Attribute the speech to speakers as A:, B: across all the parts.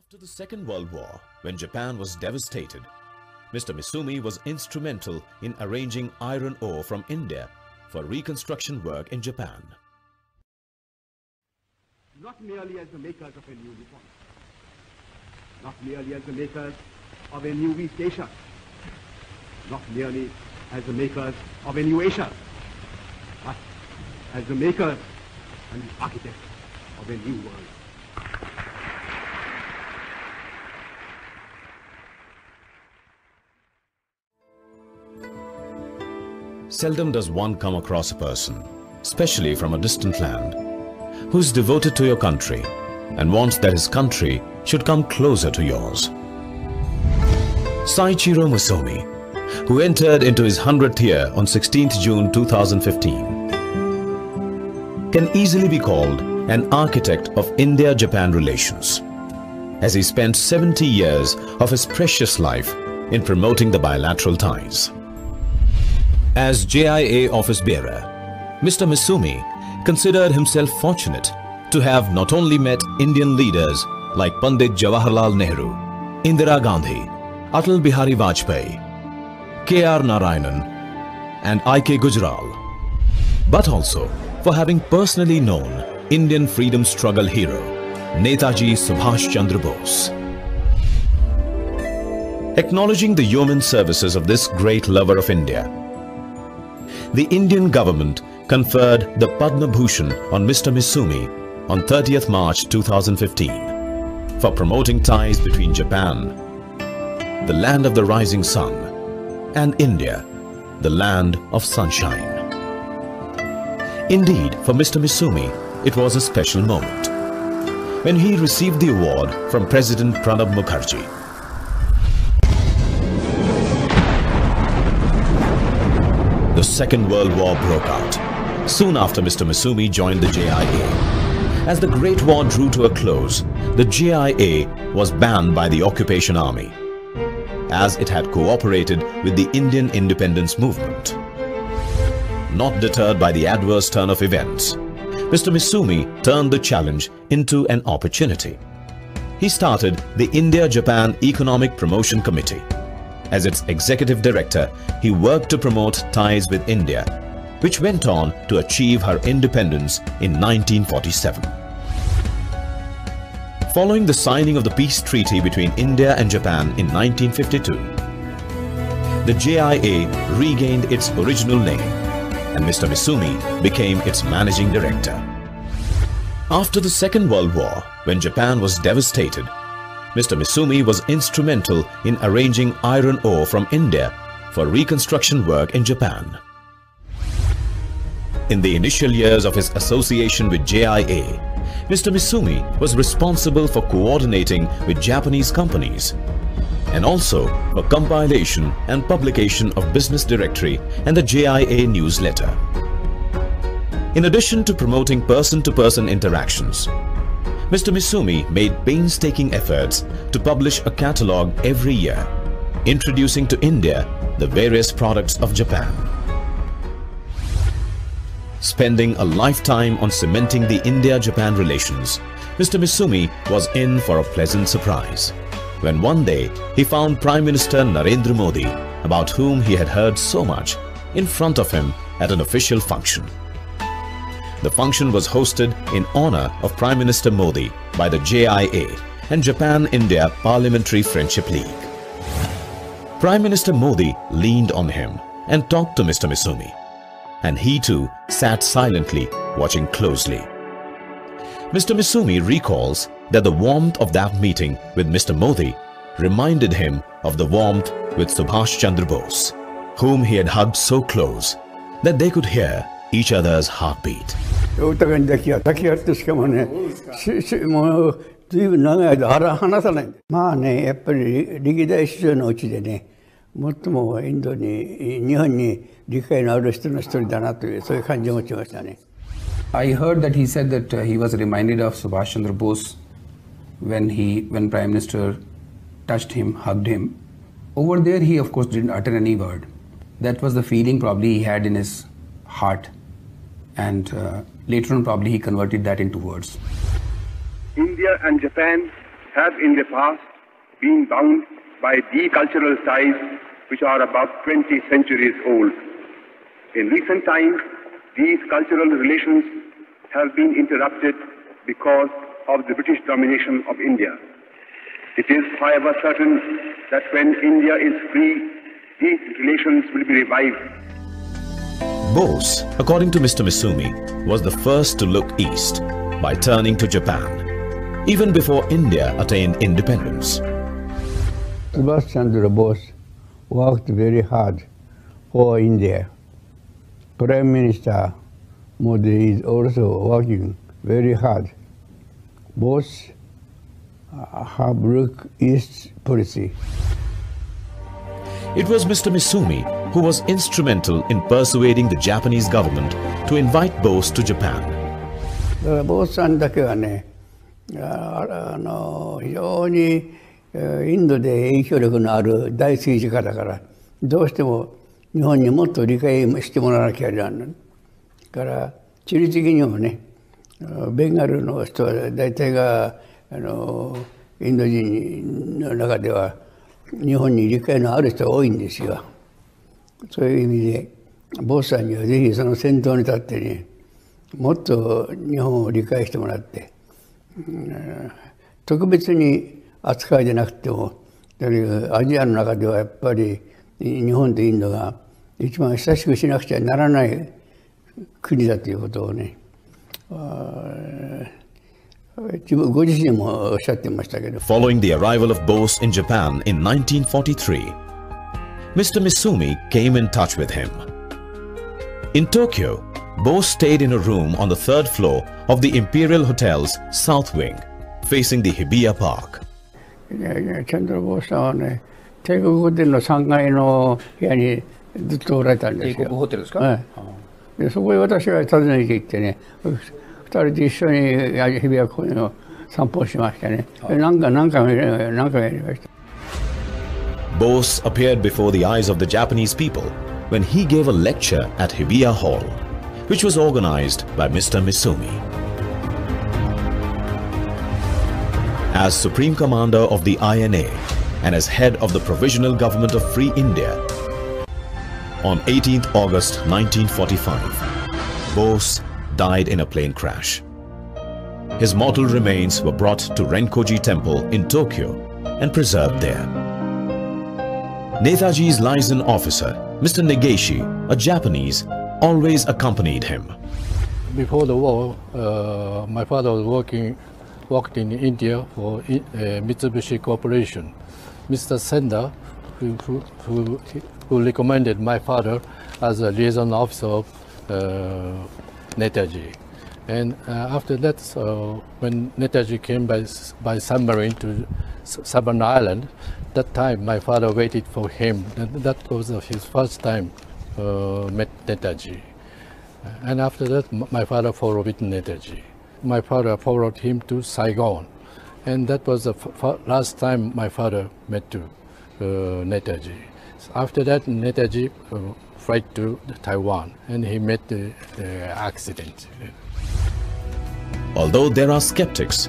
A: After the Second World War, when Japan was devastated, Mr. Misumi was instrumental in arranging iron ore from India for reconstruction work in Japan.
B: Not merely as the makers of a new Nippon, not merely as the makers of a new East Asia, not merely as the makers of a new Asia, but as the makers and the architects of a new world.
A: Seldom does one come across a person, especially from a distant land, who is devoted to your country and wants that his country should come closer to yours. Saichiro Misumi, who entered into his 100th year on 16th June 2015, can easily be called an architect of India-Japan relations, as he spent 70 years of his precious life in promoting the bilateral ties. As JIA office bearer, Mr. Misumi considered himself fortunate to have not only met Indian leaders like Pandit Jawaharlal Nehru, Indira Gandhi, Atal Bihari Vajpayee, K.R. Narayanan and I.K. Gujral, but also for having personally known Indian freedom struggle hero Netaji Subhash Chandra Bose. Acknowledging the yeoman services of this great lover of India, the Indian government conferred the Padma Bhushan on Mr. Misumi on 30th March 2015 for promoting ties between Japan, the land of the rising sun, and India, the land of sunshine. Indeed, for Mr. Misumi, it was a special moment when he received the award from President Pranab Mukherjee. The Second World War broke out soon after Mr. Misumi joined the JIA. As the Great War drew to a close, the JIA was banned by the occupation army, as it had cooperated with the Indian independence movement. Not deterred by the adverse turn of events, Mr. Misumi turned the challenge into an opportunity. He started the India-Japan Economic Promotion Committee. As its executive director, he worked to promote ties with India, which went on to achieve her independence in 1947. Following the signing of the peace treaty between India and Japan in 1952, the JIA regained its original name, and Mr. Misumi became its managing director. After the Second World War, when Japan was devastated, Mr. Misumi was instrumental in arranging iron ore from India for reconstruction work in Japan. In the initial years of his association with JIA, Mr. Misumi was responsible for coordinating with Japanese companies and also for compilation and publication of Business Directory and the JIA newsletter. In addition to promoting person-to-person interactions, Mr. Misumi made painstaking efforts to publish a catalogue every year, introducing to India the various products of Japan. Spending a lifetime on cementing the India-Japan relations, Mr. Misumi was in for a pleasant surprise when one day he found Prime Minister Narendra Modi, about whom he had heard so much, in front of him at an official function. The function was hosted in honor of Prime Minister Modi by the JIA and Japan-India Parliamentary Friendship League. Prime Minister Modi leaned on him and talked to Mr. Misumi, and he too sat silently watching closely. Mr. Misumi recalls that the warmth of that meeting with Mr. Modi reminded him of the warmth with Subhash Chandra Bose, whom he had hugged so close that they could hear each other's heartbeat.
C: お互いに抱き合ってしかもね、もうずいぶん長い間話さない。まあね、やっぱり歴代首相のうちでね、最もインドに日本に理解のある人の一人だなというそういう感じを持ちましたね。
D: I heard that he said that he was reminded of Subhash Chandra Bose when Prime Minister touched him, hugged him. Over there, he of course didn't utter any word. That was the feeling probably he had in his heart, and later on probably he converted that into words.
B: India and Japan have in the past been bound by decultural ties which are about 20 centuries old. In recent times, these cultural relations have been interrupted because of the British domination of India. It is, however, certain that when India is free, these relations will be revived.
A: Bose, according to Mr. Misumi, was the first to look east by turning to Japan, even before India attained independence.
C: Chandra Bose worked very hard for India. Prime Minister Modi is also working very hard. Both have look east policy.
A: It was Mr. Misumi who was instrumental in persuading the Japanese government to invite Bose to Japan.
C: Bose さんだけはね、非常にインドで影響力のある大政治家だから、どうしても日本にもっと理解してもらわなきゃいけない。から地理的にもね、ベンガルの人は大体がインド人の中では日本に理解のある人が多いんですよ。そういう意味でボスさんにはぜひその先頭に立ってね、もっと日本を理解してもらって、特別に扱いでなくても、アジアの中ではやっぱり日本とインドが一番親しくしなくちゃならない国だということをね、ご自身もおっしゃってましたけど。
A: Following the arrival of Bose in Japan in 1943, Mr. Misumi came in touch with him. In Tokyo, Bose stayed in a room on the third floor of the Imperial Hotel's South Wing, facing the Hibiya Park.
C: チャンドラ・ボースさんはね、帝国ホテルの3階の部屋にずっとおられたんですよ。
D: 帝国ホテルですか？
C: はい。でそこへ私が訪ねて行ってね、2人で一緒に日比谷公園を散歩しましてね、何回もやりました。
A: Bose appeared before the eyes of the Japanese people when he gave a lecture at Hibiya Hall, which was organized by Mr. Misumi. As Supreme Commander of the INA and as head of the Provisional Government of Free India, on 18th August 1945, Bose died in a plane crash. His mortal remains were brought to Renkoji Temple in Tokyo and preserved there. Netaji's liaison officer, Mr. Negeshi, a Japanese, always accompanied him.
E: Before the war, my father worked in India for Mitsubishi Corporation. Mr. Senda, who recommended my father as a liaison officer of Netaji. And after that, when Netaji came by submarine to Saban Island, that time my father waited for him. That was his first time met Netaji. And after that, my father followed with Netaji. My father followed him to Saigon. And that was the last time my father met to Netaji. After that, Netaji flight to Taiwan, and he met the accident.
A: Although there are skeptics,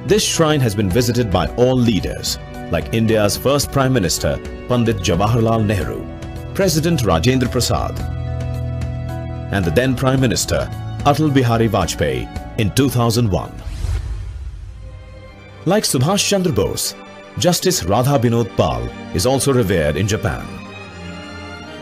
A: this shrine has been visited by all leaders, like India's first Prime Minister, Pandit Jawaharlal Nehru, President Rajendra Prasad, and the then Prime Minister, Atal Bihari Vajpayee, in 2001. Like Subhash Chandra Bose, Justice Radha Binod Pal is also revered in Japan.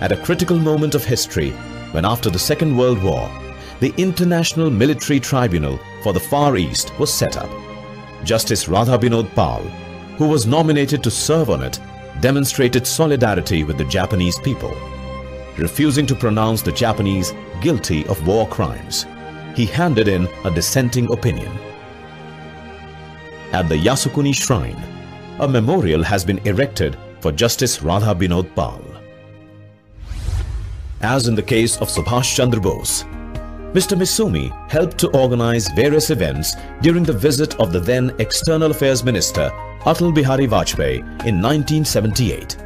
A: At a critical moment of history, when after the Second World War, the International Military Tribunal for the Far East was set up, Justice Radha Binod Pal, who was nominated to serve on it, demonstrated solidarity with the Japanese people. Refusing to pronounce the Japanese guilty of war crimes, he handed in a dissenting opinion. At the Yasukuni Shrine, a memorial has been erected for Justice Radha Binod Pal. As in the case of Subhash Chandra Bose, Mr. Misumi helped to organize various events during the visit of the then External Affairs Minister Atal Bihari Vajpayee in 1978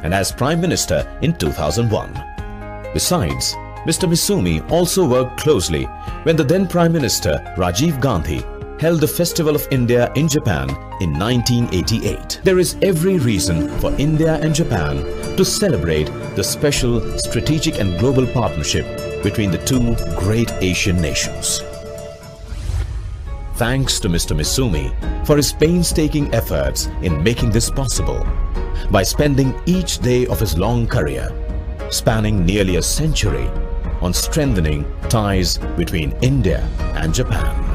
A: and as Prime Minister in 2001. Besides, Mr. Misumi also worked closely when the then Prime Minister Rajiv Gandhi held the Festival of India in Japan in 1988. There is every reason for India and Japan to celebrate the special strategic and global partnership between the two great Asian nations. Thanks to Mr. Misumi for his painstaking efforts in making this possible by spending each day of his long career, spanning nearly a century, on strengthening ties between India and Japan.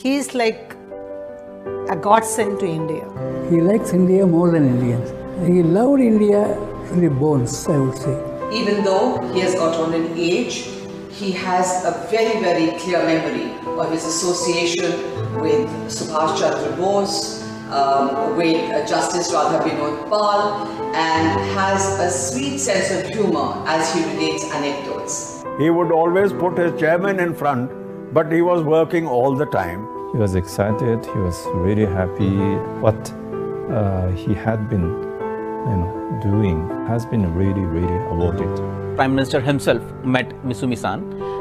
F: He is like a godsend to India.
G: He likes India more than Indians. He loved India in the bones, I would say.
H: Even though he has got on in age, he has a very, very clear memory of his association with Subhash Chandra Bose, with Justice Radha Vinod Pal, and has a sweet sense of humor as he relates anecdotes.
C: He would always put his chairman in front, but he was working all the time.
I: He was excited, he was really happy. What he had been doing has been really awarded.
J: Prime Minister himself met Misumi-san,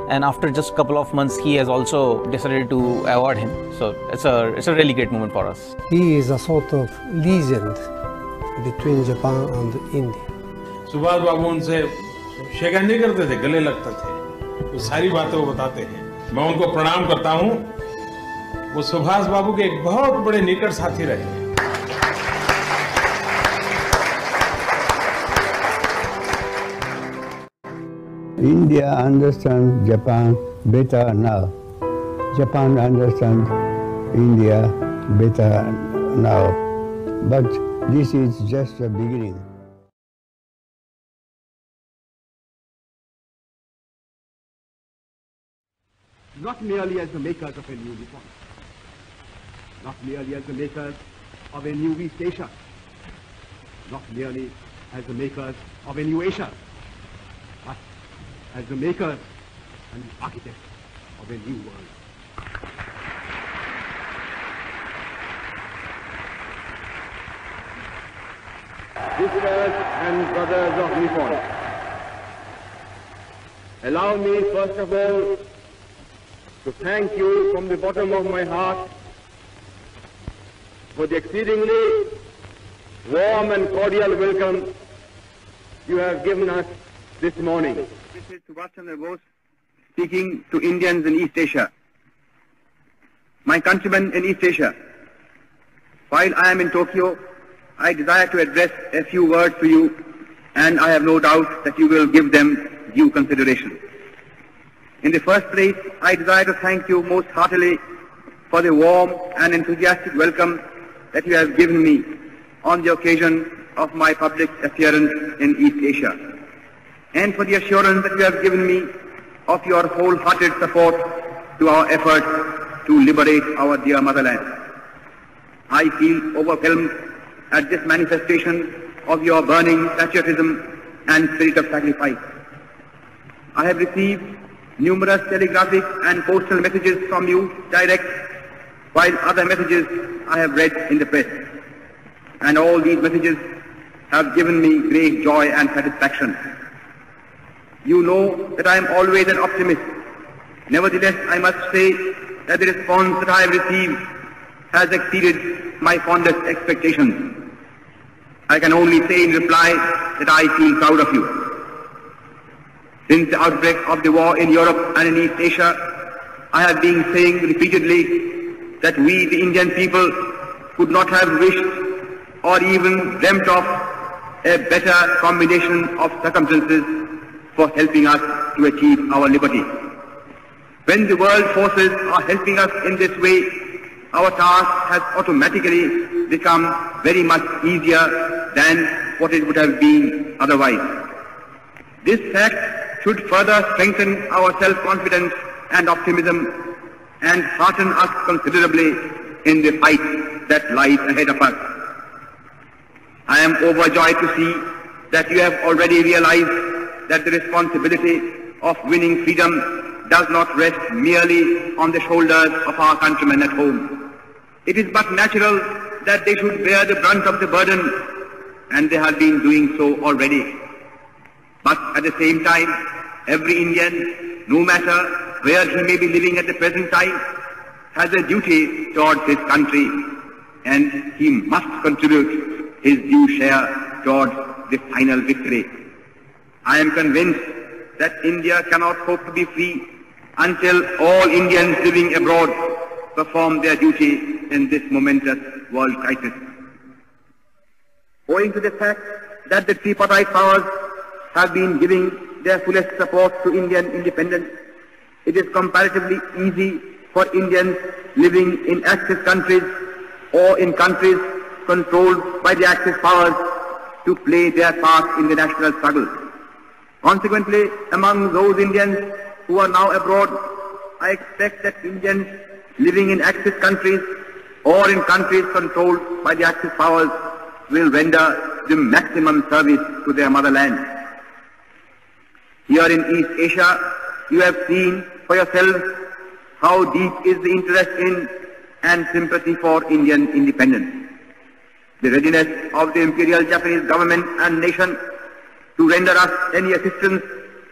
J: and after just a couple of months he has also decided to award him. So it's a really great moment for us.
K: He is a sort of legend between Japan and India.
L: Subhash बाबू उनसे शेखर नहीं करते थे, गले लगते थे, वो सारी बातें वो बताते हैं। मैं उनको प्रणाम करता हूँ। वो सुभाष बाबू के एक बहुत बड़े निकट साथी रहे।
C: India understands Japan better now. Japan understands India better now. But this is just the beginning.
B: Not merely as the makers of a new uniform, not merely as the makers of a new East Asia, not merely as the makers of a new Asia, but as the makers and the architects of a new world. Sisters and brothers of Nippon, allow me first of all to thank you from the bottom of my heart for the exceedingly warm and cordial welcome you have given us this morning. This is Subhash Chandra Bose speaking to Indians in East Asia. My countrymen in East Asia, while I am in Tokyo, I desire to address a few words to you, and I have no doubt that you will give them due consideration. In the first place, I desire to thank you most heartily for the warm and enthusiastic welcome that you have given me on the occasion of my public appearance in East Asia, and for the assurance that you have given me of your wholehearted support to our efforts to liberate our dear motherland. I feel overwhelmed at this manifestation of your burning patriotism and spirit of sacrifice. I have received numerous telegraphic and postal messages from you direct, while other messages I have read in the press. And all these messages have given me great joy and satisfaction. You know that I am always an optimist. Nevertheless, I must say that the response that I have received has exceeded my fondest expectations. I can only say in reply that I feel proud of you. Since the outbreak of the war in Europe and in East Asia, I have been saying repeatedly that we, the Indian people, could not have wished or even dreamt of a better combination of circumstances for helping us to achieve our liberty. When the world forces are helping us in this way, our task has automatically become very much easier than what it would have been otherwise. This fact should further strengthen our self-confidence and optimism and hearten us considerably in the fight that lies ahead of us. I am overjoyed to see that you have already realized that the responsibility of winning freedom does not rest merely on the shoulders of our countrymen at home. It is but natural that they should bear the brunt of the burden, and they have been doing so already. But at the same time, every Indian, no matter where he may be living at the present time, has a duty towards his country, and he must contribute his due share towards the final victory. I am convinced that India cannot hope to be free until all Indians living abroad perform their duty in this momentous world crisis. Owing to the fact that the tripartite powers have been giving their fullest support to Indian independence, it is comparatively easy for Indians living in Axis countries or in countries controlled by the Axis powers to play their part in the national struggle. Consequently, among those Indians who are now abroad, I expect that Indians living in Axis countries or in countries controlled by the Axis powers will render the maximum service to their motherland. Here in East Asia, you have seen for yourselves how deep is the interest in and sympathy for Indian independence. The readiness of the Imperial Japanese government and nation to render us any assistance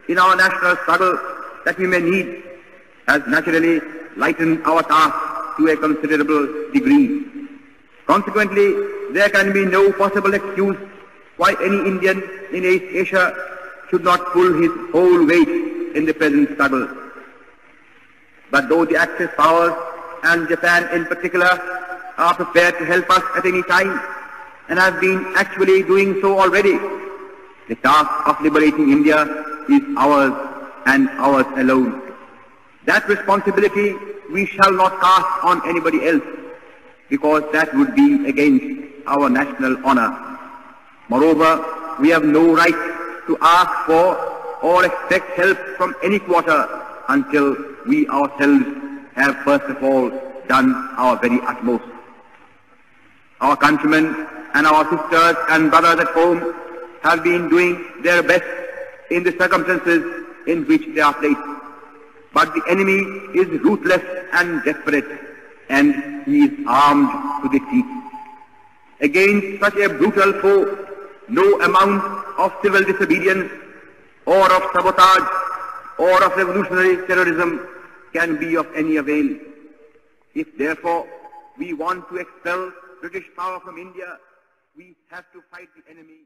B: in our national struggle that we may need has naturally lightened our task to a considerable degree. Consequently, there can be no possible excuse why any Indian in East Asia should not pull his whole weight in the present struggle. But though the Axis powers and Japan in particular are prepared to help us at any time and have been actually doing so already, the task of liberating India is ours and ours alone. That responsibility we shall not cast on anybody else, because that would be against our national honor. Moreover, we have no right to ask for or expect help from any quarter until we ourselves have first of all done our very utmost. Our countrymen and our sisters and brothers at home have been doing their best in the circumstances in which they are placed. But the enemy is ruthless and desperate, and he is armed to the teeth. Against such a brutal foe, no amount of civil disobedience or of sabotage or of revolutionary terrorism can be of any avail. If therefore we want to expel British power from India, we have to fight the enemy